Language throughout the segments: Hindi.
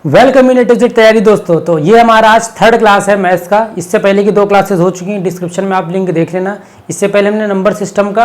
वेलकम इन टेस्ट तैयारी दोस्तों। तो ये हमारा आज थर्ड क्लास है मैथ्स का। इससे पहले की 2 क्लासेस हो चुकी हैं, डिस्क्रिप्शन में आप लिंक देख लेना। इससे पहले हमने नंबर सिस्टम का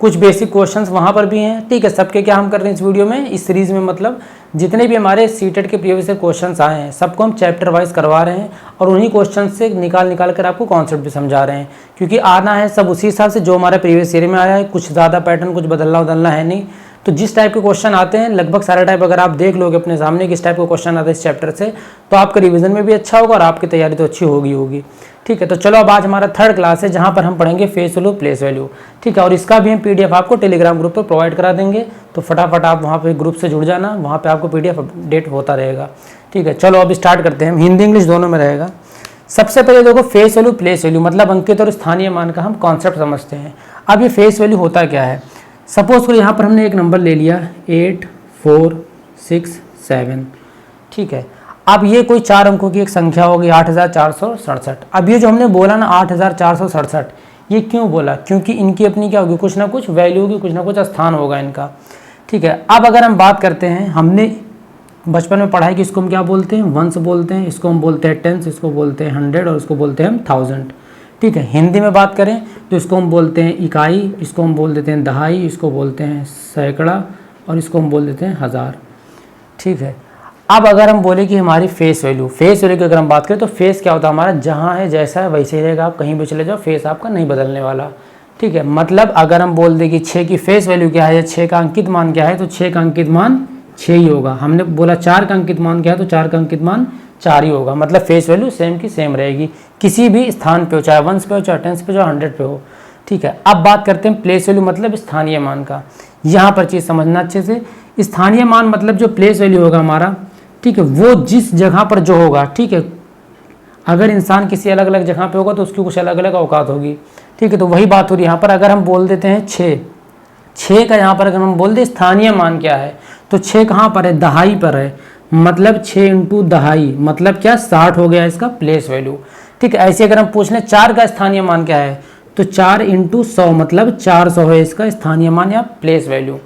कुछ बेसिक क्वेश्चंस वहाँ पर भी हैं, ठीक है। सबके क्या हम कर रहे हैं इस वीडियो में, इस सीरीज़ में, मतलब जितने भी हमारे सीटेट के प्रीवियस क्वेश्चंस आए हैं सबको हम चैप्टर वाइज करवा रहे हैं और उन्हीं क्वेश्चन से निकाल कर आपको कॉन्सेप्ट भी समझा रहे हैं, क्योंकि आना है सब उसी हिसाब से जो हमारे प्रीवियस ईयर में आया है। कुछ ज़्यादा पैटर्न कुछ बदलना है नहीं। तो जिस टाइप के क्वेश्चन आते हैं लगभग सारे टाइप अगर आप देख लोगे अपने सामने किस टाइप का क्वेश्चन आता है इस चैप्टर से, तो आपका रिवीजन में भी अच्छा होगा और आपकी तैयारी तो अच्छी होगी। ठीक है, तो चलो अब आज हमारा थर्ड क्लास है जहां पर हम पढ़ेंगे फेस वैल्यू, प्लेस वैल्यू। ठीक है, और इसका भी हम पीडीएफ आपको टेलीग्राम ग्रुप पर प्रोवाइड करा देंगे, तो फटाफट आप वहाँ पे ग्रुप से जुड़ जाना, वहाँ पे आपको पीडीएफ अपडेट होता रहेगा। ठीक है, चलो अब स्टार्ट करते हैं। हिंदी इंग्लिश दोनों में रहेगा। सबसे पहले देखो फेस वैल्यू, प्लेस वैल्यू मतलब अंकित और स्थानीय मान का हम कॉन्सेप्ट समझते हैं। अब ये फेस वैल्यू होता क्या है। सपोज करो यहाँ पर हमने एक नंबर ले लिया 8 4 6 7। ठीक है, अब ये कोई 4 अंकों की एक संख्या होगी 8467। अब ये जो हमने बोला ना 8467, ये क्यों बोला, क्योंकि इनकी अपनी क्या होगी, कुछ ना कुछ वैल्यू होगी, कुछ ना कुछ स्थान होगा इनका। ठीक है, अब अगर हम बात करते हैं, हमने बचपन में पढ़ा है कि इसको हम क्या बोलते हैं, वंस बोलते हैं, इसको हम बोलते हैं टेंस, इसको बोलते हैं 100 और इसको बोलते हैं हम 1000। ठीक है, हिंदी में बात करें तो इसको हम बोलते हैं इकाई, इसको हम बोल देते हैं दहाई, इसको बोलते हैं सैकड़ा और इसको हम बोल देते हैं हज़ार। ठीक है, अब अगर हम बोले कि हमारी फेस वैल्यू की अगर हम बात करें तो फेस क्या होता है हमारा, जहाँ है जैसा है वैसे ही रहेगा, आप कहीं भी चले जाओ फेस आपका नहीं बदलने वाला। ठीक है, मतलब अगर हम बोल दें कि 6 की फेस वैल्यू क्या है या 6 का अंकित मान क्या है, तो 6 का अंकित मान 6 ही होगा। हमने बोला 4 का अंकित मान क्या है, तो 4 का अंकित मान 4 ही होगा। मतलब फेस वैल्यू सेम की सेम रहेगी किसी भी स्थान पे हो, चाहे वंस पे हो, चाहे टेंस पे हो, चाहे 100 पे हो। ठीक है, अब बात करते हैं प्लेस वैल्यू मतलब स्थानीय मान का। यहाँ पर चीज़ समझना अच्छे से, स्थानीय मान मतलब जो प्लेस वैल्यू होगा हमारा, ठीक है, वो जिस जगह पर जो होगा। ठीक है, अगर इंसान किसी अलग अलग जगह पे होगा तो उसकी कुछ अलग अलग औकात होगी। ठीक है, तो वही बात हो रही है यहाँ पर। अगर हम बोल देते हैं 6 का यहाँ पर अगर हम बोल दें स्थानीय मान क्या है, तो 6 कहाँ पर है, दहाई पर है, मतलब 6 इंटू दहाई मतलब क्या, 60 हो गया इसका प्लेस वैल्यू। ठीक है, ऐसे अगर हम पूछ लें 4 का स्थानीय मान क्या है, तो 4 इंटू 100 मतलब 400 है इसका स्थानीय मान या प्लेस वैल्यू।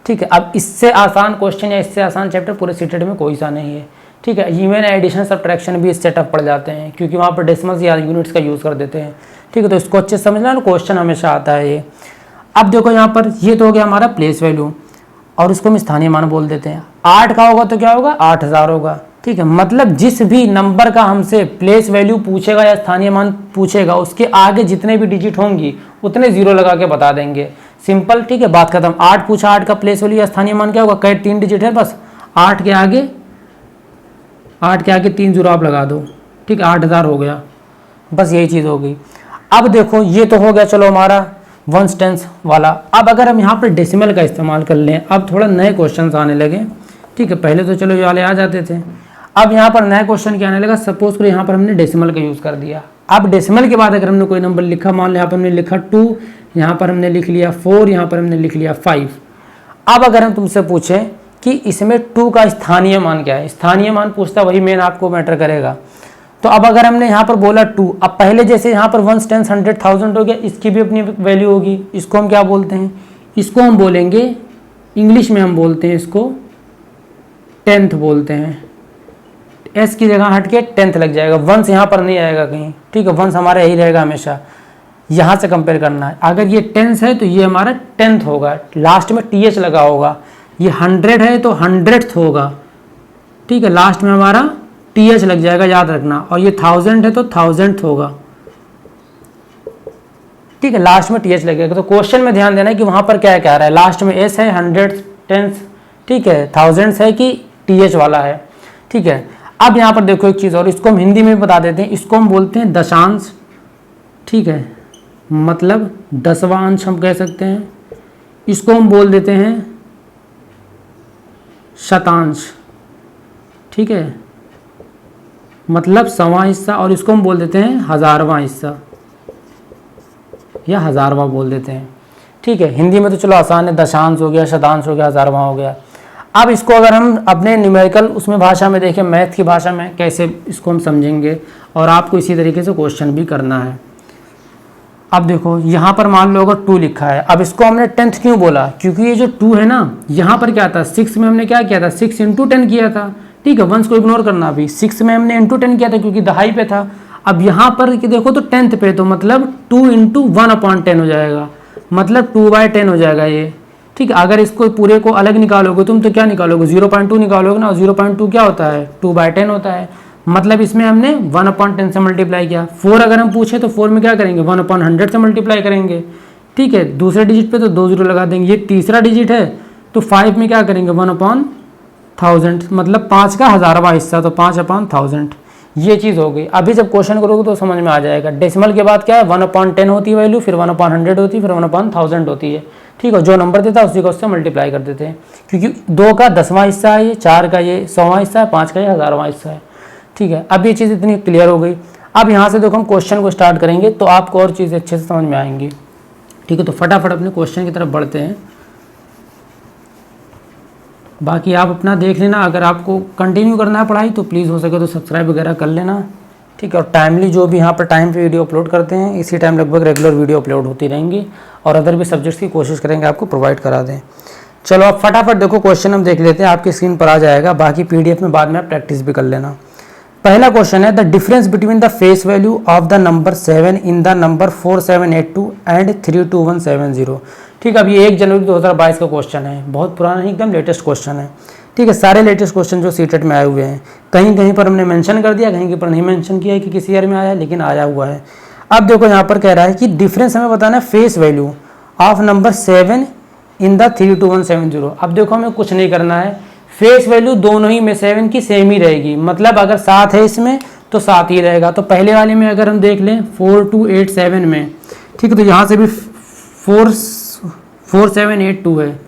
ठीक है, अब इससे आसान क्वेश्चन या इससे आसान चैप्टर पूरे सीटेट में कोई सा नहीं है। ठीक है, इवन एडिशन सब्ट्रैक्शन भी इससे टफ पड़ जाते हैं, क्योंकि वहाँ पर डेसिमल्स या यूनिट्स का यूज़ कर देते हैं। ठीक है, तो इसको अच्छे से समझना, क्वेश्चन हमेशा आता है ये। अब देखो यहाँ पर ये तो हो गया हमारा प्लेस वैल्यू और इसको हम स्थानीय मान बोल देते हैं। 8 का होगा तो क्या होगा, 8000 होगा। ठीक है, मतलब जिस भी नंबर का हमसे प्लेस वैल्यू पूछेगा या स्थानीय मान पूछेगा, उसके आगे जितने भी डिजिट होंगी उतने जीरो लगा के बता देंगे, सिंपल। ठीक है, बात खत्म। 8 पूछा, 8 का प्लेस वैल्यू या स्थानीय मान क्या होगा, कई 3 डिजिट है बस, 8 के आगे 3 जीरो आप लगा दो। ठीक है, 8000 हो गया, बस यही चीज़ हो गई। अब देखो ये तो हो गया चलो हमारा वंस टेंस वाला। अब अगर हम यहाँ पर डेसिमल का इस्तेमाल कर लें, अब थोड़ा नए क्वेश्चंस आने लगे। ठीक है, पहले तो चलो ये वाले आ जाते थे, अब यहाँ पर नया क्वेश्चन क्या आने लगा। सपोज करो यहाँ पर हमने डेसिमल का यूज़ कर दिया। अब डेसिमल के बाद अगर हमने कोई नंबर लिखा, मान लो यहाँ पर हमने लिखा 2, यहाँ पर हमने लिख लिया 4, यहाँ पर हमने लिख लिया 5। अब अगर हम तुमसे पूछें कि इसमें 2 का स्थानीय मान क्या है, स्थानीय मान पूछता वही मेन आपको मैटर करेगा। तो अब अगर हमने यहाँ पर बोला 2, अब पहले जैसे यहाँ पर 1 10 100 1000 हो गया, इसकी भी अपनी वैल्यू होगी। इसको हम क्या बोलते हैं, इसको हम बोलेंगे इंग्लिश में हम बोलते हैं इसको 10th बोलते हैं। एस की जगह हट के 10th लग जाएगा, वंस यहाँ पर नहीं आएगा कहीं। ठीक है, वंस हमारा यही रहेगा हमेशा, यहाँ से कंपेयर करना है। अगर ये 10th है तो ये हमारा 10th होगा, लास्ट में TH लगा होगा। ये 100 है तो 100th होगा। ठीक है, लास्ट में हमारा TH लग जाएगा, याद रखना। और ये 1000 है तो 1000th होगा। ठीक है, लास्ट में TH लगेगा। तो क्वेश्चन में ध्यान देना है कि वहाँ पर क्या कह रहा है, लास्ट में S है, 100th 10th, ठीक है, 1000th है कि TH वाला है। ठीक है, अब यहाँ पर देखो एक चीज़ और, इसको हम हिंदी में भी बता देते हैं, इसको हम बोलते हैं दशांश। ठीक है, मतलब 10वां अंश हम कह सकते हैं। इसको हम बोल देते हैं शतांश। ठीक है, मतलब 100वां हिस्सा। और इसको हम बोल देते हैं 1000वां हिस्सा या 1000वां बोल देते हैं। ठीक है, हिंदी में तो चलो आसान है, दशांश हो गया, शतांश हो गया, 1000वां हो गया। अब इसको अगर हम अपने न्यूमेरिकल उसमें भाषा में देखें, मैथ की भाषा में कैसे इसको हम समझेंगे, और आपको इसी तरीके से क्वेश्चन भी करना है। अब देखो यहाँ पर मान लो अगर 2 लिखा है, अब इसको हमने 10th क्यों बोला, क्योंकि ये जो 2 है ना, यहाँ पर क्या था 6 में हमने क्या किया था, 6 × 10 किया था। ठीक है, वंस को इग्नोर करना। अभी 6 में हमने इंटू 10 किया था क्योंकि दहाई पे था। अब यहाँ पर कि देखो तो 10th पे, तो मतलब 2 इंटू 1/10 हो जाएगा, मतलब 2/10 हो जाएगा ये। ठीक है, अगर इसको पूरे को अलग निकालोगे तुम तो क्या निकालोगे, 0.2 निकालोगे ना। 0.2 क्या होता है, 2/10 होता है। मतलब इसमें हमने 1/10 से मल्टीप्लाई किया। 4 अगर हम पूछे तो 4 में क्या करेंगे, 1/100 से मल्टीप्लाई करेंगे। ठीक है, दूसरे डिजिट पे तो 2 0 लगा देंगे। ये तीसरा डिजिट है तो 5 में क्या करेंगे, 1/1000, मतलब 5 का 1000वां हिस्सा, तो 5/1000। ये चीज़ हो गई। अभी जब क्वेश्चन करोगे तो समझ में आ जाएगा। डेसिमल के बाद क्या है, 1/10 होती है वैल्यू, फिर 1/100 होती है, फिर 1/1000 होती है। ठीक है, जो नंबर देता है उसी को उससे मल्टीप्लाई कर देते हैं, क्योंकि 2 का 10वां हिस्सा है ये, 4 का ये 100वां हिस्सा है, 5 का ये 1000वां हिस्सा है। ठीक है, अब ये चीज़ इतनी क्लियर हो गई। अब यहाँ से देखो हम क्वेश्चन को स्टार्ट करेंगे तो आपको और चीज़ें अच्छे से समझ में आएंगी। ठीक है, तो फटाफट अपने क्वेश्चन की तरफ बढ़ते हैं। बाकी आप अपना देख लेना, अगर आपको कंटिन्यू करना है पढ़ाई तो प्लीज़ हो सके तो सब्सक्राइब वगैरह कर लेना। ठीक है, और टाइमली जो भी यहाँ पर टाइम पे वीडियो अपलोड करते हैं इसी टाइम लगभग रेगुलर वीडियो अपलोड होती रहेंगी, और अदर भी सब्जेक्ट्स की कोशिश करेंगे आपको प्रोवाइड करा दें। चलो अब फटाफट देखो क्वेश्चन हम देख लेते हैं, आपकी स्क्रीन पर आ जाएगा, बाकी PDF में बाद में आप प्रैक्टिस भी कर लेना। पहला क्वेश्चन है, the difference between the face value of the number 7 in the number 4782 and 32170। ठीक है, अब ये 1 जनवरी 2022 का क्वेश्चन है, बहुत पुराना नहीं, एकदम लेटेस्ट क्वेश्चन है। ठीक है, सारे लेटेस्ट क्वेश्चन जो सीटेट में आए हुए हैं, कहीं कहीं पर हमने मेंशन कर दिया, कहीं पर नहीं मेंशन किया है कि किसी ईयर में आया, लेकिन आया हुआ है। अब देखो यहाँ पर कह रहा है कि डिफरेंस हमें बताना है face value of number 7 in the 32170। अब देखो हमें कुछ नहीं करना है, फेस वैल्यू दोनों ही में 7 की सेम ही रहेगी, मतलब अगर 7 है इसमें तो 7 ही रहेगा। तो पहले वाले में अगर हम देख लें 4287 में, ठीक है, तो यहाँ से भी 4782 है।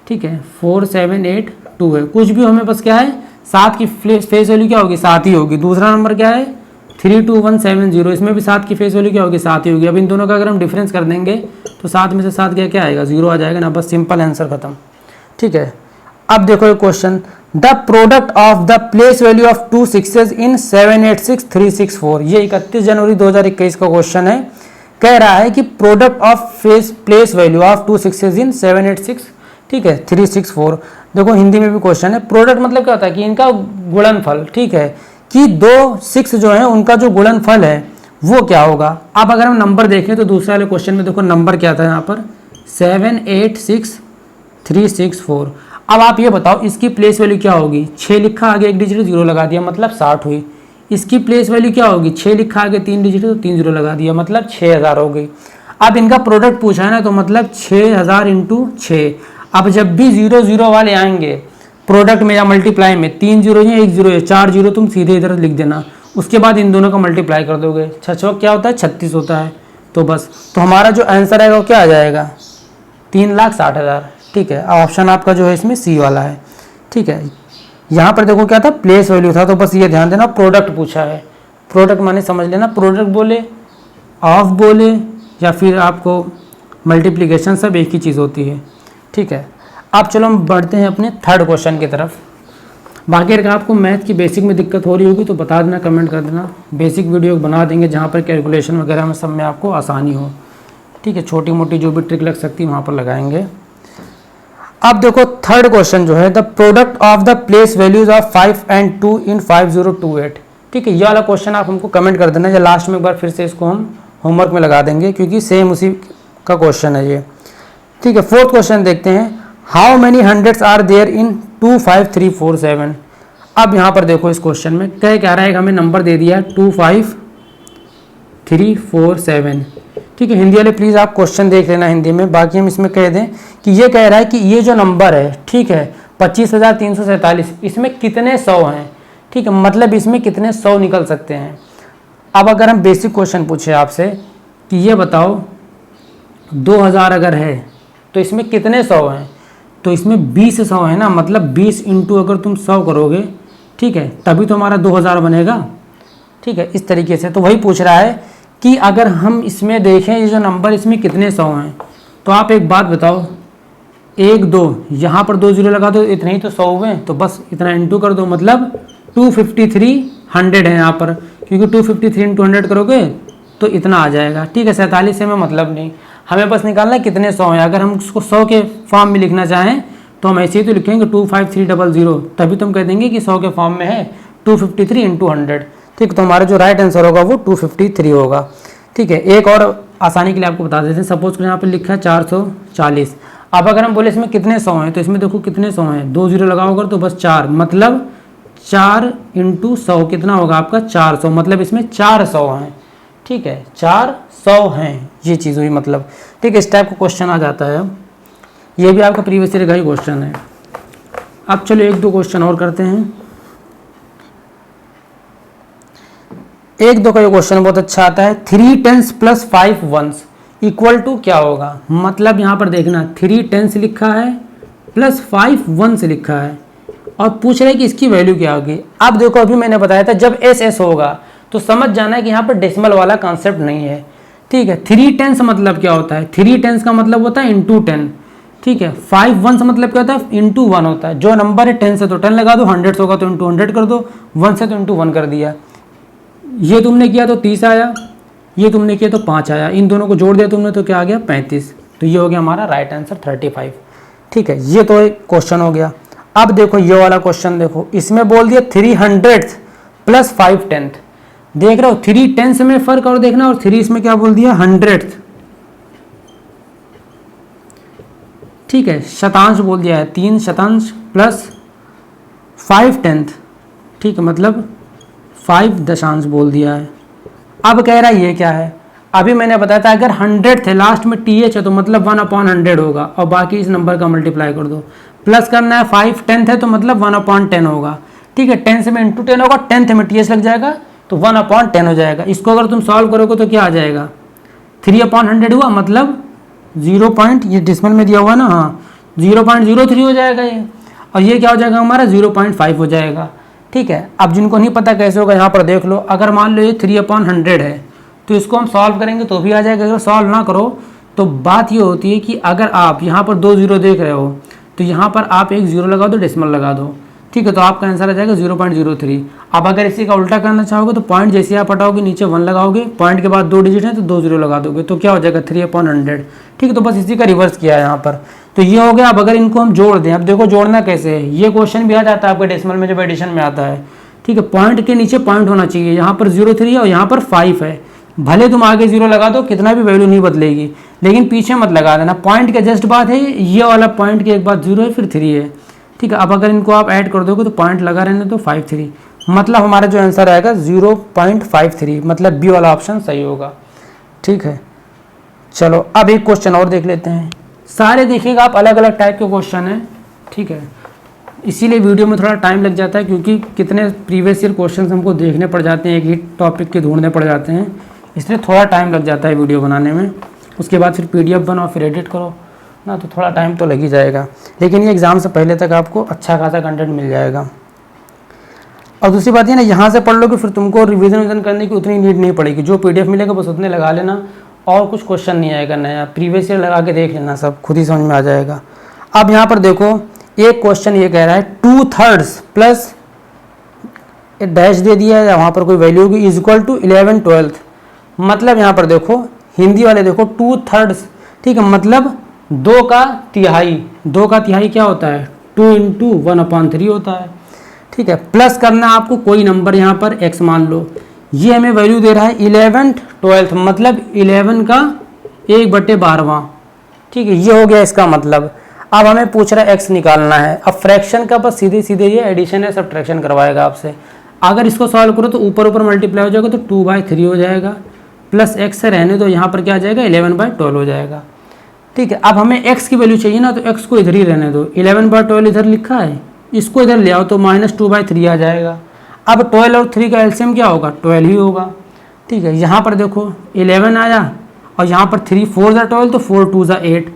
ठीक है, 4782 है, कुछ भी हमें बस क्या है, 7 की फेस वैल्यू क्या होगी, 7 ही होगी। दूसरा नंबर क्या है 32170, इसमें भी 7 की फेस वैल्यू क्या होगी, 7 ही होगी। अब इन दोनों का अगर हम डिफरेंस कर देंगे तो 7 में से 7 क्या आएगा, 0 आ जाएगा ना, बस सिंपल आंसर खत्म। ठीक है, अब देखो ये question, the product of the place value of 2 6s इन 786364। ये 31 जनवरी 2021 का क्वेश्चन है। कह रहा है कि product of place value of 2 6s इन 786, ठीक है, 364। देखो हिंदी में भी क्वेश्चन है, प्रोडक्ट मतलब क्या होता है कि इनका गुणनफल। ठीक है, कि 2 6 जो है उनका जो गुणनफल है वो क्या होगा। अब अगर हम नंबर देखें तो दूसरे वाले क्वेश्चन में देखो नंबर क्या था यहाँ पर, 786364। अब आप ये बताओ इसकी प्लेस वैल्यू क्या होगी, 6 लिखा आगे 1 डिजिट 0 लगा दिया, मतलब 60 हुई। इसकी प्लेस वैल्यू क्या होगी, 6 लिखा आगे 3 डिजिट तो 3 0 लगा दिया, मतलब 6000 हो गई। अब इनका प्रोडक्ट पूछा है ना, तो मतलब 6000 इंटू 6। अब जब भी 0 0 वाले आएंगे प्रोडक्ट में या मल्टीप्लाई में, 3 0 है 1 0 है 4 0, तुम सीधे इधर लिख देना, उसके बाद इन दोनों का मल्टीप्लाई कर दोगे। 6 क्या होता है, 36 होता है। तो बस, तो हमारा जो आंसर आएगा वो क्या आ जाएगा, 3,60,000। ठीक है, ऑप्शन आपका जो है इसमें सी वाला है। ठीक है, यहाँ पर देखो क्या था, प्लेस वैल्यू था, तो बस ये ध्यान देना प्रोडक्ट पूछा है। प्रोडक्ट माने समझ लेना, प्रोडक्ट बोले, ऑफ बोले, या फिर आपको मल्टीप्लिकेशन, सब एक ही चीज़ होती है। ठीक है, अब चलो हम बढ़ते हैं अपने थर्ड क्वेश्चन की तरफ। बाकी अगर आपको मैथ की बेसिक में दिक्कत हो रही होगी तो बता देना, कमेंट कर देना, बेसिक वीडियो बना देंगे जहाँ पर कैलकुलेशन वगैरह में सब में आपको आसानी हो। ठीक है, छोटी मोटी जो भी ट्रिक लग सकती है वहाँ पर लगाएंगे। अब देखो थर्ड क्वेश्चन जो है, the product of the place values of 5 and 2 इन 5028। ठीक है, ये वाला क्वेश्चन आप हमको कमेंट कर देना, या लास्ट में एक बार फिर से इसको हम होमवर्क में लगा देंगे, क्योंकि सेम उसी का क्वेश्चन है ये। ठीक है, फोर्थ क्वेश्चन देखते हैं, how many hundreds are there in 25347। अब यहाँ पर देखो इस क्वेश्चन में कह रहा है कि हमें नंबर दे दिया 25347। ठीक है, हिंदी वाले प्लीज़ आप क्वेश्चन देख लेना हिंदी में, बाकी हम इसमें कह दें कि ये कह रहा है कि ये जो नंबर है, ठीक है, 25,347, इसमें कितने 100 हैं। ठीक है, मतलब इसमें कितने 100 निकल सकते हैं। अब अगर हम बेसिक क्वेश्चन पूछे आपसे कि ये बताओ 2000 अगर है तो इसमें कितने 100 हैं, तो इसमें 20 100 है ना, मतलब 20 इंटू अगर तुम 100 करोगे, ठीक है, तभी तो हमारा 2000 बनेगा। ठीक है, इस तरीके से तो वही पूछ रहा है कि अगर हम इसमें देखें ये जो नंबर इसमें कितने 100 हैं, तो आप एक बात बताओ, 1 2 यहाँ पर 2 0 लगा दो, इतने ही तो 100 हुए, तो बस इतना इंटू कर दो, मतलब 253 है यहाँ पर, क्योंकि 253 इंटू 100 करोगे तो इतना आ जाएगा। ठीक है, 47 से हमें मतलब नहीं, हमें बस निकालना है कितने 100 हैं। अगर हम उसको 100 के फॉर्म में लिखना चाहें तो हम ऐसे ही तो लिखेंगे 25300, तभी तुम कह देंगे कि 100 के फॉर्म में है 253 इंटू 100। ठीक, तो हमारा जो राइट आंसर होगा वो 253 होगा। ठीक है, एक और आसानी के लिए आपको बता देते हैं। सपोज करें यहाँ पे लिखा है 440। अब अगर हम बोले इसमें कितने 100 हैं, तो इसमें देखो कितने 100 हैं, 2 जीरो लगाओगे तो बस 4, मतलब 4 इंटू 100 कितना होगा आपका 400, मतलब इसमें 400 हैं। ठीक है, 400 हैं, ये चीज़ हुई मतलब। ठीक है, इस टाइप का क्वेश्चन आ जाता है। अब ये भी आपका प्रीवियस ईयर का ही क्वेश्चन है। अब चलो एक दो क्वेश्चन और करते हैं। एक दो का ये क्वेश्चन बहुत अच्छा आता है। 3 tens plus 5 ones equal to क्या होगा। मतलब यहाँ पर देखना 3 टेंस लिखा है प्लस 5 वंस लिखा है और पूछ रहे हैं कि इसकी वैल्यू क्या होगी। अब देखो अभी मैंने बताया था जब एस एस होगा तो समझ जाना है कि यहाँ पर डेसिमल वाला कॉन्सेप्ट नहीं है। ठीक है, 3 टेंस मतलब क्या होता है, 3 टेंस का मतलब होता है इंटू 10। ठीक है, 5 वंस मतलब क्या होता है, इंटू 1 होता है। जो नंबर है 10 से तो 10 लगा दो, 100 होगा तो इंटू 100 कर दो, 1 से तो इंटू 1 कर दिया। ये तुमने किया तो 30 आया, ये तुमने किया तो 5 आया, इन दोनों को जोड़ दिया तुमने तो क्या आ गया 35। तो ये हो गया हमारा राइट आंसर 35। ठीक है, ये तो एक क्वेश्चन हो गया। अब देखो ये वाला क्वेश्चन देखो, इसमें बोल दिया 300 प्लस 5 टेंथ। देख रहे हो 3 टेंस में फर्क और देखना, और 3 इसमें क्या बोल दिया 100। ठीक है, शतांश बोल दिया है, 3 शतांश प्लस 5 टेंथ। ठीक है, मतलब 5 दशांश बोल दिया है। अब कह रहा है ये क्या है, अभी मैंने बताया था अगर 100 थे लास्ट में TH है तो मतलब 1/100 होगा और बाकी इस नंबर का मल्टीप्लाई कर दो। प्लस करना है 5 टेंथ है तो मतलब 1/10 होगा। ठीक है, 10 में इंटू 10 होगा, 10th में TH लग जाएगा तो 1/10 हो जाएगा। इसको अगर तुम सॉल्व करोगे तो क्या आ जाएगा 3/100 हुआ, मतलब 0. ये डिसमल में दिया हुआ ना, हाँ 0.03 हो जाएगा ये, और ये क्या हो जाएगा हमारा 0.5 हो जाएगा। ठीक है, अब जिनको नहीं पता कैसे होगा यहाँ पर देख लो। अगर मान लो ये 3/100 है तो इसको हम सॉल्व करेंगे तो भी आ जाएगा। अगर सॉल्व ना करो तो बात ये होती है कि अगर आप यहाँ पर 2 जीरो देख रहे हो तो यहाँ पर आप एक जीरो लगा दो, डेसिमल लगा दो। ठीक है, तो आपका आंसर आ जाएगा 0.03। अब अगर इसी का उल्टा करना चाहोगे तो पॉइंट जैसे आप हटाओगे नीचे 1 लगाओगे, पॉइंट के बाद 2 डिजिट है तो 2 जीरो लगा दोगे तो क्या हो जाएगा 3/100। ठीक है, तो बस इसी का रिवर्स किया है यहाँ पर। तो ये हो गया। अब अगर इनको हम जोड़ दें, अब देखो जोड़ना कैसे है, ये क्वेश्चन भी आ जाता है आपके डेसिमल में जब एडिशन में आता है। ठीक है, पॉइंट के नीचे पॉइंट होना चाहिए, यहाँ पर 0.3 है और यहाँ पर 5 है। भले तुम आगे 0 लगा दो कितना भी वैल्यू नहीं बदलेगी, लेकिन पीछे मत लगा देना। पॉइंट के जस्ट बाद है ये वाला पॉइंट के एक बाद 0 है फिर 3 है। ठीक है, अब अगर इनको आप ऐड कर दोगे तो पॉइंट लगा रहने तो 53, मतलब हमारा जो आंसर आएगा 0.53, मतलब बी वाला ऑप्शन सही होगा। ठीक है, चलो अब एक क्वेश्चन और देख लेते हैं। सारे देखिएगा आप अलग अलग टाइप के क्वेश्चन हैं। ठीक है, इसीलिए वीडियो में थोड़ा टाइम लग जाता है क्योंकि कितने प्रीवियस ईयर क्वेश्चन हमको देखने पड़ जाते हैं, एक ही टॉपिक के ढूंढने पड़ जाते हैं, इसलिए थोड़ा टाइम लग जाता है वीडियो बनाने में। उसके बाद फिर PDF बनाओ, फिर एडिट करो ना, तो थोड़ा टाइम तो लग ही जाएगा। लेकिन ये एग्ज़ाम से पहले तक आपको अच्छा खासा कंटेंट मिल जाएगा। और दूसरी बात ये ना, यहाँ से पढ़ लो कि फिर तुमको रिवीजन करने की उतनी नीड नहीं पड़ेगी। जो PDF मिलेगा बस उतने लगा लेना और कुछ क्वेश्चन नहीं आएगा नया, प्रीवियस ईयर लगा के देख लेना, सब खुद ही समझ में आ जाएगा। अब यहाँ पर देखो एक क्वेश्चन ये कह रहा है 2/3 प्लस डैश दे दिया है, वहाँ पर कोई वैल्यू होगी, इज इक्वल टू 11/12। मतलब यहाँ पर देखो हिंदी वाले देखो 2/3। ठीक है, मतलब 2 का तिहाई। 2 का तिहाई क्या होता है 2 इंटू 1/3 होता है। ठीक है, प्लस करना आपको कोई नंबर, यहाँ पर x मान लो, ये हमें वैल्यू दे रहा है 11/12, मतलब 11 का 1/12। ठीक है, ये हो गया इसका मतलब। अब हमें पूछ रहा है x निकालना है। अब फ्रैक्शन का बस सीधे सीधे ये एडिशन है सब्ट्रैक्शन करवाएगा आपसे। अगर इसको सॉल्व करो तो ऊपर ऊपर मल्टीप्लाई हो जाएगा तो 2/3 हो जाएगा, प्लस x से रहने दो, यहाँ पर क्या आ जाएगा 11/12 हो जाएगा। ठीक है, अब हमें x की वैल्यू चाहिए ना, तो x को इधर ही रहने दो। 11/12 इधर लिखा है, इसको इधर ले आओ तो -2/3 आ जाएगा। अब 12 और 3 का एलसीएम क्या होगा 12 ही होगा। ठीक है, यहाँ पर देखो 11 आया और यहाँ पर 3 4 ज़ा 12 तो 4 2 ज़ा 8।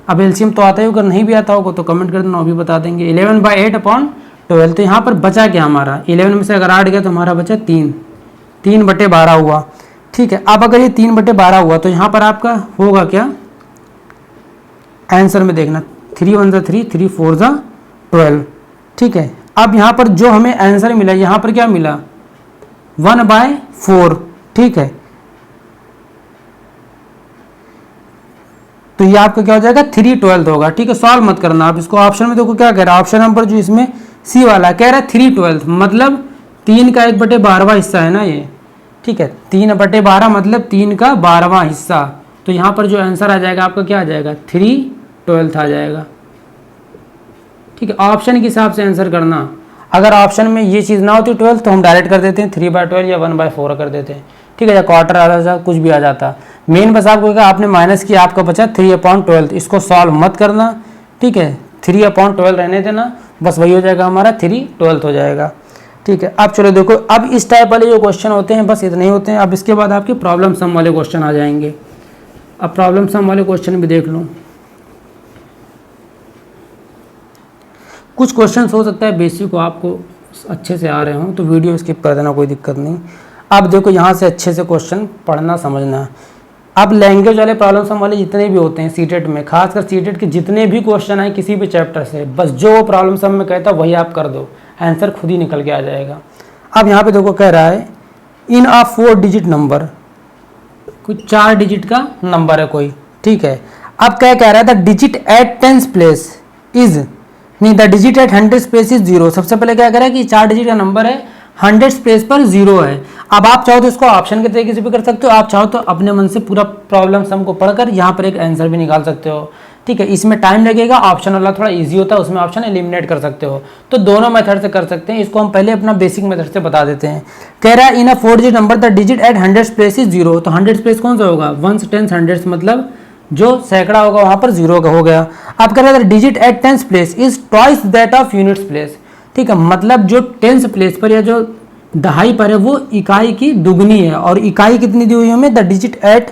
अब एलसीएम तो आता ही होगा, नहीं भी आता होगा तो कमेंट कर देना, अभी बता देंगे। 11/8/12, तो यहाँ पर बचा क्या हमारा 11 में से अगर 8 गया तो हमारा बचा 3/12 हुआ। ठीक है, अब अगर ये 3/12 हुआ तो यहाँ पर आपका होगा क्या आंसर में देखना, 3 1 ज़ा 3, 3 4 ज़ा 12। ठीक है, अब यहाँ पर जो हमें आंसर मिला, यहाँ पर क्या मिला 1/4। ठीक है, तो ये आपका क्या हो जाएगा 3/12 होगा। ठीक है, सॉल्व मत करना आप इसको। ऑप्शन में देखो क्या कह रहा है, ऑप्शन नंबर जो इसमें सी वाला कह रहा है 3/12 मतलब 3 का 1/12 हिस्सा है ना ये। ठीक है, 3/12 मतलब 3 का 12वां हिस्सा। तो यहाँ पर जो आंसर आ जाएगा आपका क्या आ जाएगा 3/12 आ जाएगा। ठीक है, ऑप्शन के हिसाब से आंसर करना। अगर ऑप्शन में ये चीज़ ना होती 12 तो हम डायरेक्ट कर देते हैं 3/12 या 1/4 कर देते हैं। ठीक है, या क्वार्टर आ जाता, कुछ भी आ जाता। मेन बस आपको क्या, आपने माइनस किया, आपका बचा 3/12। इसको सॉल्व मत करना। ठीक है, 3/12 रहने देना, बस वही हो जाएगा हमारा 3/12 हो जाएगा। ठीक है, अब चलो देखो, अब इस टाइप वाले जो क्वेश्चन होते हैं बस इतने ही होते हैं। अब इसके बाद आपके प्रॉब्लम सम वाले क्वेश्चन आ जाएंगे। अब प्रॉब्लम सम वाले क्वेश्चन भी देख लो। कुछ क्वेश्चंस हो सकता है बेसिक को आपको अच्छे से आ रहे हों तो वीडियो स्किप कर देना, कोई दिक्कत नहीं। अब देखो यहाँ से अच्छे से क्वेश्चन पढ़ना समझना। अब लैंग्वेज वाले प्रॉब्लम सम वाले जितने भी होते हैं सीटेट में, खासकर सीटेट के जितने भी क्वेश्चन आए किसी भी चैप्टर से, बस जो प्रॉब्लम सम में कहता वही आप कर दो, आंसर खुद ही निकल के आ जाएगा। अब यहाँ पे देखो कह रहा है इन अ 4 डिजिट नंबर, कोई 4 डिजिट का नंबर है कोई। ठीक है, अब क्या कह रहा है the digit at 10th place is, नहीं the digit at 100th place is 0। सबसे पहले क्या कह रहा है कि 4 डिजिट का नंबर है, 100th प्लेस पर 0 है। अब आप चाहो तो इसको ऑप्शन के तरीके से भी कर सकते हो, आप चाहो तो अपने मन से पूरा प्रॉब्लम सम को पढ़कर यहाँ पर एक आंसर भी निकाल सकते हो। ठीक है, इसमें टाइम लगेगा, ऑप्शन वाला थोड़ा इजी होता है, उसमें ऑप्शन एलिमिनेट कर सकते हो। तो दोनों मेथड से कर सकते हैं। इसको हम पहले अपना बेसिक मेथड से बता देते हैं। कह रहा है in a 4 digit number the digit at 100th place is 0। तो 100th प्लेस कौन सा होगा, 1s 10s 100s मतलब जो सैकड़ा होगा वहां पर 0 का हो गया। अब कह रहा है digit at 10th place is twice that of units place. ठीक है, मतलब जो 10th प्लेस पर या जो दहाई पर है वो इकाई की दुगनी है। और इकाई कितनी दी हुई है हमें, the digit at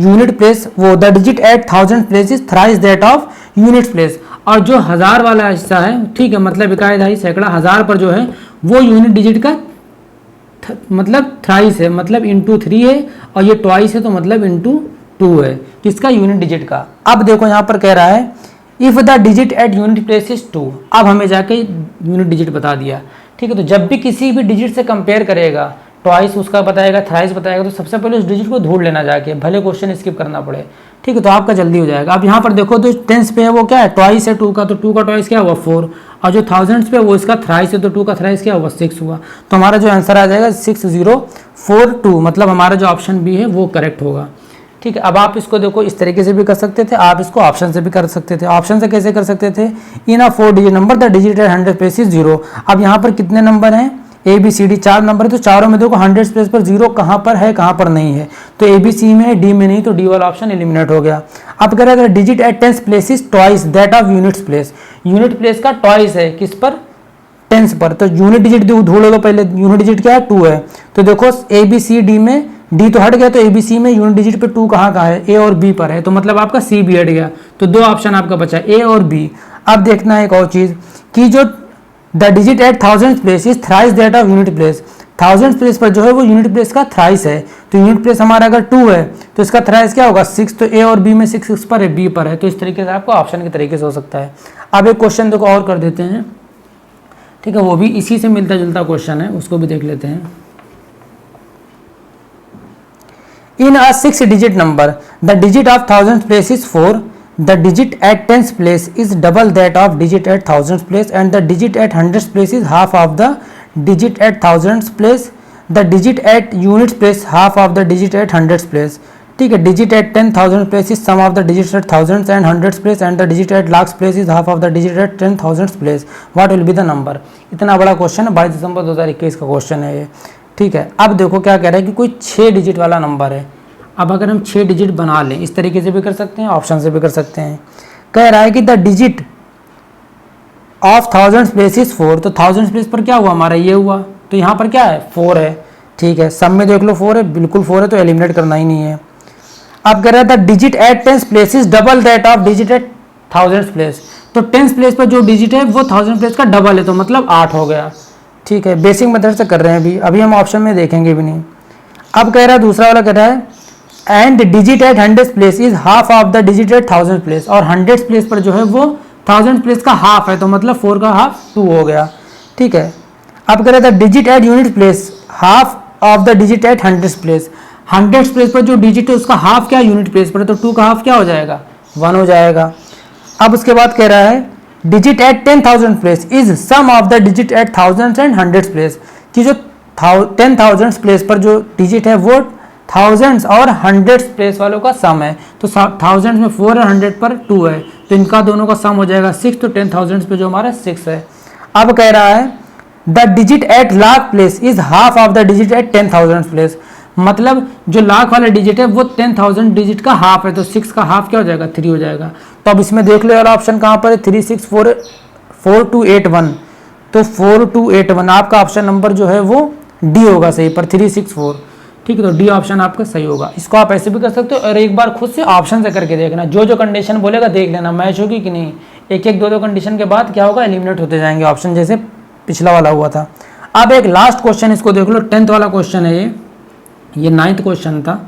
unit place, वो the digit at 1000th place is thrice that of unit place. और जो 1000 वाला हिस्सा है, ठीक है, मतलब इकाई दहाई सैकड़ा 1000 पर जो है वो यूनिट डिजिट का मतलब थ्राइस है, मतलब इंटू 3 है, और ये ट्वाइस है तो मतलब इंटू 2 है, किसका, यूनिट डिजिट का। अब देखो यहाँ पर कह रहा है if the digit at unit place is 2। अब हमें जाके यूनिट डिजिट बता दिया। ठीक है, तो जब भी किसी भी डिजिट से कंपेयर करेगा, ट्वाइस उसका बताएगा, थ्राइस बताएगा, तो सबसे पहले उस डिजिट को ढूंढ लेना जाके, भले क्वेश्चन स्किप करना पड़े। ठीक है, तो आपका जल्दी हो जाएगा। अब यहाँ पर देखो तो 10th पे है वो क्या है, ट्वाइस है 2 का, तो 2 का ट्वाइस क्या हुआ 4, और जो 1000th पे वो इसका थ्राइस है तो 2 का थ्राइस क्या हुआ 6 हुआ। तो हमारा जो आंसर आ जाएगा 6042, मतलब हमारा जो ऑप्शन बी है वो करेक्ट होगा। ठीक है, अब आप इसको देखो इस तरीके से भी कर सकते थे, आप इसको ऑप्शन से भी कर सकते थे। ऑप्शन से कैसे कर सकते थे, in a 4 digit number the digit at 100th place is 0। अब यहाँ पर कितने नंबर हैं, A B C D 4 number है, तो चारों में देखो 100th प्लेस पर 0 कहाँ पर है कहाँ पर नहीं है, तो ए बी सी में है, डी में नहीं, तो डी वाला ऑप्शन एलिमिनेट हो गया। अब कह रहा है digit at 10th place is twice that of units place. Unit place का ट्वाइस है किस पर, 10th पर, तो यूनिट डिजिट ढूंढ लो पहले। यूनिट डिजिट क्या है 2 है, तो देखो ए बी सी डी में डी तो हट गया, तो एबीसी में यूनिट डिजिट पे 2 कहाँ का है, ए और बी पर है, तो मतलब आपका सी भी हट गया, तो 2 ऑप्शन आपका बचा ए और बी। अब देखना है एक और चीज कि जो the digit at 1000th place is thrice that of unit place. 1000th place पर जो है वो यूनिट प्लेस का थ्राइस है, तो यूनिट प्लेस हमारा अगर 2 है तो इसका थ्राइस क्या होगा 6, तो ए और बी में 6 पर है, बी पर है, तो इस तरीके से आपको ऑप्शन के तरीके से हो सकता है। अब एक क्वेश्चन देखो और कर देते हैं। ठीक है, वो भी इसी से मिलता जुलता क्वेश्चन है, उसको भी देख लेते हैं। In a 6 digit number, the digit of 1000th place is 4. The digit at 10th place is double that of digit at 1000th place, and the digit at 100th place is half of the digit at 1000th place. The digit at units place half of the digit at 100th place. ठीक है, digit at 10,000th place is sum of the digits at thousands and hundreds place, and the digit at lakhs place is half of the digit at 10,000th place. What will be the number? इतना बड़ा क्वेश्चन है, 22 दिसंबर 2021 का क्वेश्चन है ये। ठीक है, अब देखो क्या कह रहा है कि कोई 6 डिजिट वाला नंबर है। अब अगर हम 6 डिजिट बना लें, इस तरीके से भी कर सकते हैं, ऑप्शन से भी कर सकते हैं। कह रहा है कि the digit of 1000th place is 4, तो 1000th प्लेस पर क्या हुआ हमारा ये हुआ, तो यहाँ पर क्या है 4 है। ठीक है, सब में देख लो 4 है, बिल्कुल 4 है, तो एलिमिनेट करना ही नहीं है। अब कह रहा है the digit at 10th place is double that of digit at 1000th place, तो 10th प्लेस पर जो डिजिट है वो 1000th प्लेस का डबल है, तो मतलब 8 हो गया। ठीक है, बेसिक मेथड से कर रहे हैं अभी हम ऑप्शन में देखेंगे भी नहीं। अब कह रहा है दूसरा वाला कह रहा है and digit at 100th place is half of the digit at 1000th place, और 100th प्लेस पर जो है वो 1000th प्लेस का हाफ है, तो मतलब 4 का हाफ 2 हो गया। ठीक है, अब कह रहा था digit at unit place half of the digit at 100th place. 100th place पर जो डिजिट है उसका हाफ क्या यूनिट प्लेस पर है, तो 2 का हाफ क्या हो जाएगा 1 हो जाएगा। अब उसके बाद कह रहा है digit at 10,000 place is sum of the digit at thousands and hundreds place, कि जो 10,000 प्लेस पर जो डिजिट है वो थाउजेंड्स और हंड्रेड्स प्लेस वालों का सम है। तो थाउजेंड्स में 4 और 100 पर 2 है, तो इनका दोनों का सम हो जाएगा 6। तो 10,000 पे जो हमारा 6 है। अब कह रहा है the digit at lakh place is half of the digit at 10,000 place, मतलब जो लाख वाला डिजिट है वो 10,000 डिजिट का हाफ है, तो 6 का हाफ क्या हो जाएगा 3 हो जाएगा। तो अब इसमें देख लो यार ऑप्शन कहाँ पर है 3 6 4 4 2 8 1, तो 4 2 8 1 आपका ऑप्शन नंबर जो है वो डी होगा सही पर 3 6 4। ठीक है, तो डी ऑप्शन आपका सही होगा। इसको आप ऐसे भी कर सकते हो और एक बार खुद से ऑप्शन से करके देखना, जो जो कंडीशन बोलेगा देख लेना मैच होगी कि नहीं। एक एक दो कंडीशन के बाद क्या होगा एलिमिनेट होते जाएंगे ऑप्शन, जैसे पिछला वाला हुआ था। अब एक लास्ट क्वेश्चन इसको देख लो, 10th वाला क्वेश्चन है ये 9th क्वेश्चन था।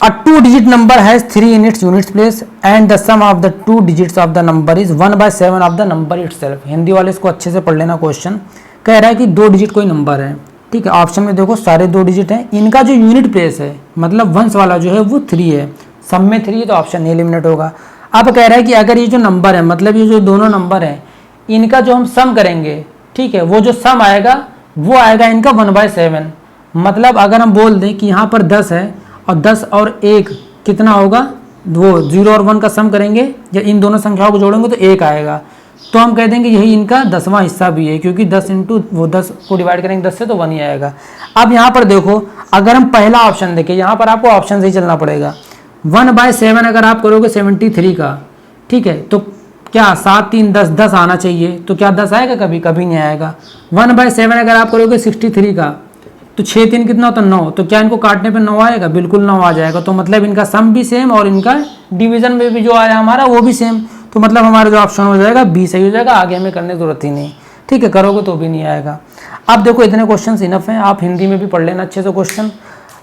A 2-digit number has 3 in its units place and the sum of the 2 digits of the number is 1/7 of the number itself। Hindi वाले इसको अच्छे से पढ़ लेना। क्वेश्चन कह रहा है कि 2 डिजिट कोई नंबर है, ठीक है। ऑप्शन में देखो सारे 2 डिजिट हैं, इनका जो यूनिट प्लेस है मतलब वंश वाला जो है वो 3 है, सम में 3 है, तो ऑप्शन एलिमिनेट होगा। अब कह रहा है कि अगर ये जो नंबर है मतलब ये जो दोनों नंबर हैं इनका जो हम सम करेंगे, ठीक है, वो जो सम आएगा वो आएगा इनका 1/7। मतलब अगर हम बोल दें कि यहाँ पर 10 है और 10 और 1 कितना होगा, वो 0 और 1 का सम करेंगे या इन दोनों संख्याओं को जोड़ेंगे तो 1 आएगा, तो हम कह देंगे यही इनका 10वां हिस्सा भी है, क्योंकि 10 इंटू वो 10 को डिवाइड करेंगे 10 से तो 1 ही आएगा। अब यहाँ पर देखो अगर हम पहला ऑप्शन देखें, यहाँ पर आपको ऑप्शन से ही चलना पड़ेगा। 1/7 अगर आप करोगे 73 का, ठीक है, तो क्या 7 3 10 10 आना चाहिए, तो क्या 10 आएगा, कभी कभी नहीं आएगा। 1/7 अगर आप करोगे 63 का, तो 6 3 कितना होता है 9, तो क्या इनको काटने पे 9 आएगा, बिल्कुल 9 आ जाएगा। तो मतलब इनका सम भी सेम और इनका डिवीजन में भी जो आया हमारा वो भी सेम, तो मतलब हमारा जो ऑप्शन हो जाएगा बी सही हो जाएगा, आगे हमें करने की जरूरत ही नहीं। ठीक है, करोगे तो भी नहीं आएगा। अब देखो इतने क्वेश्चन इनफ हैं, आप हिंदी में भी पढ़ लेना अच्छे से क्वेश्चन,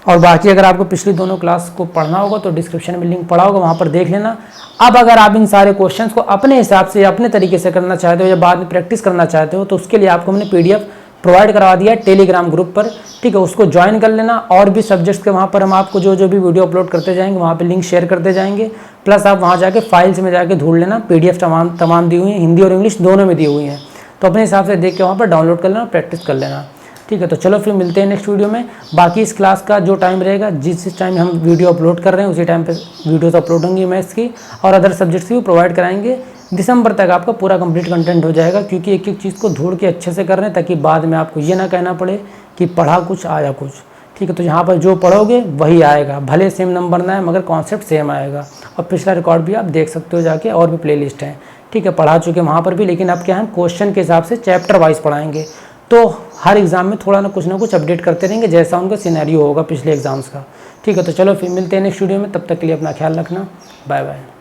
और बाकी अगर आपको पिछली दोनों क्लास को पढ़ना होगा तो डिस्क्रिप्शन में लिंक पड़ा होगा, वहाँ पर देख लेना। अब अगर आप इन सारे क्वेश्चंस को अपने हिसाब से अपने तरीके से करना चाहते हो या बाद में प्रैक्टिस करना चाहते हो, तो उसके लिए आपको मैंने PDF प्रोवाइड करवा दिया है टेलीग्राम ग्रुप पर, ठीक है, उसको ज्वाइन कर लेना। और भी सब्जेक्ट्स के वहाँ पर हम आपको जो जो भी वीडियो अपलोड करते जाएंगे वहाँ पे लिंक शेयर करते जाएंगे, प्लस आप वहाँ जाके फाइल्स में जाके ढूंढ लेना, PDF तमाम दी हुई हैं, हिंदी और इंग्लिश दोनों में दी हुई हैं, तो अपने हिसाब से देख के वहाँ पर डाउनलोड कर लेना, प्रैक्टिस कर लेना। ठीक है, तो चलो फिर मिलते हैं नेक्स्ट वीडियो में। बाकी इस क्लास का जो टाइम रहेगा, जिस टाइम हम वीडियो अपलोड कर रहे हैं उसी टाइम पे वीडियोस अपलोड होंगी मैथ्स की और अदर सब्जेक्ट्स की भी प्रोवाइड कराएंगे। दिसंबर तक आपका पूरा कंप्लीट कंटेंट हो जाएगा, क्योंकि एक एक चीज़ को ढूंढ के अच्छे से कर रहे हैं ताकि बाद में आपको ये ना कहना पड़े कि पढ़ा कुछ आया कुछ। ठीक है, तो यहाँ पर जो पढ़ोगे वही आएगा, भले सेम नंबर ना है मगर कॉन्सेप्ट सेम आएगा। और पिछला रिकॉर्ड भी आप देख सकते हो जाके, और भी प्लेलिस्ट हैं, ठीक है, पढ़ा चुके वहाँ पर भी, लेकिन अब क्या है क्वेश्चन के हिसाब से चैप्टर वाइज पढ़ाएंगे, तो हर एग्ज़ाम में थोड़ा ना कुछ अपडेट करते रहेंगे जैसा उनका सिनेरियो होगा पिछले एग्जाम्स का। ठीक है, तो चलो फिर मिलते हैं नेक्स्ट वीडियो में, तब तक के लिए अपना ख्याल रखना, बाय बाय।